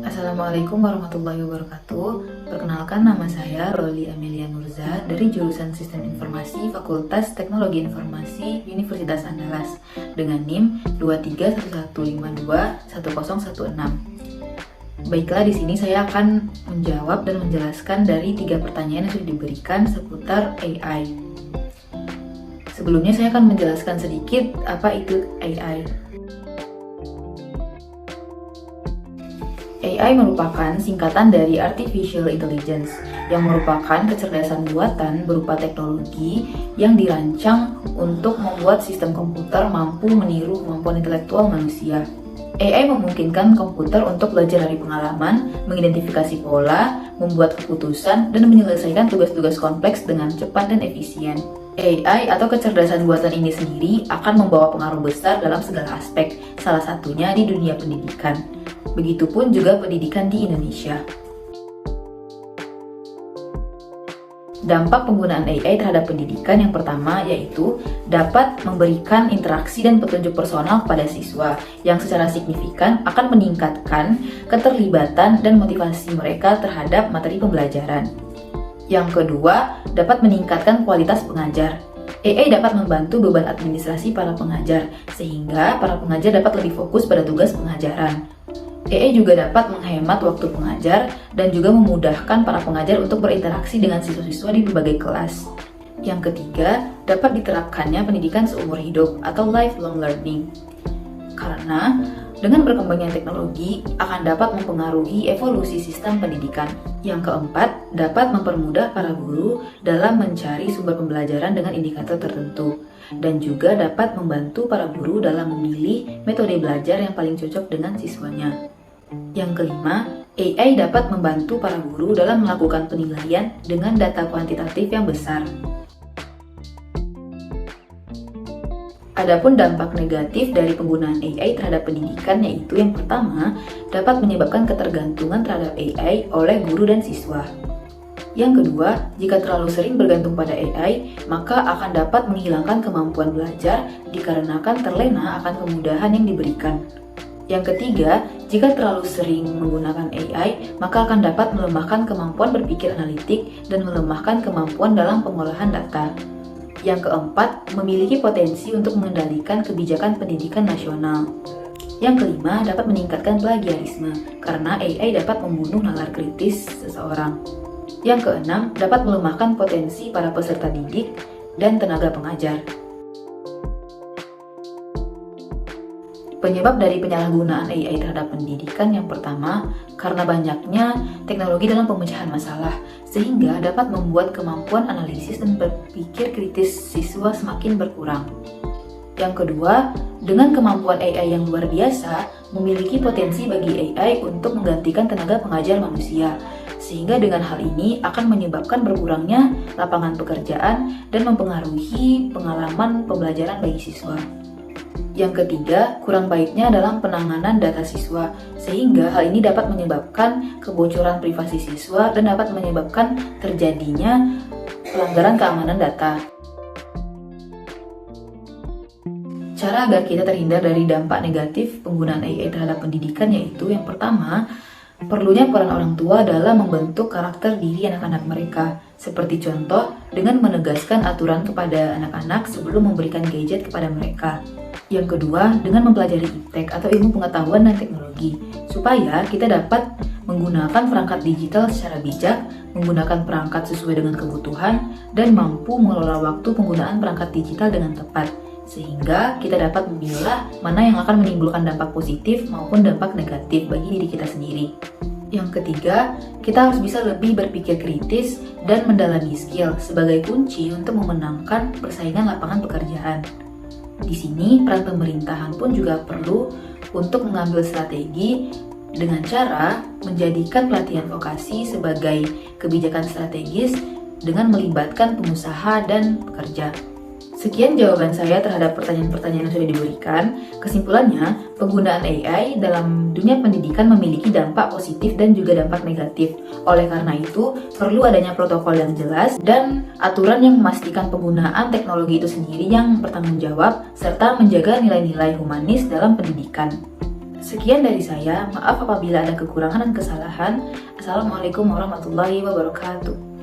Assalamualaikum warahmatullahi wabarakatuh. Perkenalkan, nama saya Loli Amelia Nurza dari jurusan Sistem Informasi Fakultas Teknologi Informasi Universitas Andalas dengan NIM 2311521016. Baiklah, di sini saya akan menjawab dan menjelaskan dari 3 pertanyaan yang sudah diberikan seputar AI. Sebelumnya saya akan menjelaskan sedikit apa itu AI. AI merupakan singkatan dari Artificial Intelligence, yang merupakan kecerdasan buatan berupa teknologi yang dirancang untuk membuat sistem komputer mampu meniru kemampuan intelektual manusia. AI memungkinkan komputer untuk belajar dari pengalaman, mengidentifikasi pola, membuat keputusan, dan menyelesaikan tugas-tugas kompleks dengan cepat dan efisien. AI atau kecerdasan buatan ini sendiri akan membawa pengaruh besar dalam segala aspek, salah satunya di dunia pendidikan. Begitupun juga pendidikan di Indonesia. Dampak penggunaan AI terhadap pendidikan yang pertama yaitu dapat memberikan interaksi dan petunjuk personal kepada siswa yang secara signifikan akan meningkatkan keterlibatan dan motivasi mereka terhadap materi pembelajaran. Yang kedua, dapat meningkatkan kualitas pengajar. AI dapat membantu beban administrasi para pengajar, sehingga para pengajar dapat lebih fokus pada tugas pengajaran. AI juga dapat menghemat waktu pengajar dan juga memudahkan para pengajar untuk berinteraksi dengan siswa-siswa di berbagai kelas. Yang ketiga, dapat diterapkannya pendidikan seumur hidup atau lifelong learning. Karena dengan berkembangnya teknologi akan dapat mempengaruhi evolusi sistem pendidikan. Yang keempat, dapat mempermudah para guru dalam mencari sumber pembelajaran dengan indikator tertentu. Dan juga dapat membantu para guru dalam memilih metode belajar yang paling cocok dengan siswanya. Yang kelima, AI dapat membantu para guru dalam melakukan penilaian dengan data kuantitatif yang besar. Adapun dampak negatif dari penggunaan AI terhadap pendidikan yaitu yang pertama, dapat menyebabkan ketergantungan terhadap AI oleh guru dan siswa. Yang kedua, jika terlalu sering bergantung pada AI, maka akan dapat menghilangkan kemampuan belajar dikarenakan terlena akan kemudahan yang diberikan. Yang ketiga, jika terlalu sering menggunakan AI, maka akan dapat melemahkan kemampuan berpikir analitik dan melemahkan kemampuan dalam pengolahan data. Yang keempat, memiliki potensi untuk mengendalikan kebijakan pendidikan nasional. Yang kelima, dapat meningkatkan plagiarisme, karena AI dapat membunuh nalar kritis seseorang. Yang keenam, dapat melemahkan potensi para peserta didik dan tenaga pengajar. Penyebab dari penyalahgunaan AI terhadap pendidikan yang pertama, karena banyaknya teknologi dalam pemecahan masalah, sehingga dapat membuat kemampuan analisis dan berpikir kritis siswa semakin berkurang. Yang kedua, dengan kemampuan AI yang luar biasa, memiliki potensi bagi AI untuk menggantikan tenaga pengajar manusia, sehingga dengan hal ini akan menyebabkan berkurangnya lapangan pekerjaan dan mempengaruhi pengalaman pembelajaran bagi siswa. Yang ketiga, kurang baiknya dalam penanganan data siswa, sehingga hal ini dapat menyebabkan kebocoran privasi siswa dan dapat menyebabkan terjadinya pelanggaran keamanan data. Cara agar kita terhindar dari dampak negatif penggunaan AI terhadap pendidikan yaitu yang pertama, perlunya peran orang tua dalam membentuk karakter diri anak-anak mereka. Seperti contoh, dengan menegaskan aturan kepada anak-anak sebelum memberikan gadget kepada mereka. Yang kedua, dengan mempelajari iptek atau ilmu pengetahuan dan teknologi, supaya kita dapat menggunakan perangkat digital secara bijak, menggunakan perangkat sesuai dengan kebutuhan, dan mampu mengelola waktu penggunaan perangkat digital dengan tepat, sehingga kita dapat memilah mana yang akan menimbulkan dampak positif maupun dampak negatif bagi diri kita sendiri. Yang ketiga, kita harus bisa lebih berpikir kritis dan mendalami skill sebagai kunci untuk memenangkan persaingan lapangan pekerjaan. Di sini, peran pemerintahan pun juga perlu untuk mengambil strategi dengan cara menjadikan pelatihan vokasi sebagai kebijakan strategis dengan melibatkan pengusaha dan pekerja. Sekian jawaban saya terhadap pertanyaan-pertanyaan yang sudah diberikan. Kesimpulannya, penggunaan AI dalam dunia pendidikan memiliki dampak positif dan juga dampak negatif. Oleh karena itu, perlu adanya protokol yang jelas dan aturan yang memastikan penggunaan teknologi itu sendiri yang bertanggung jawab serta menjaga nilai-nilai humanis dalam pendidikan. Sekian dari saya, maaf apabila ada kekurangan dan kesalahan. Assalamualaikum warahmatullahi wabarakatuh.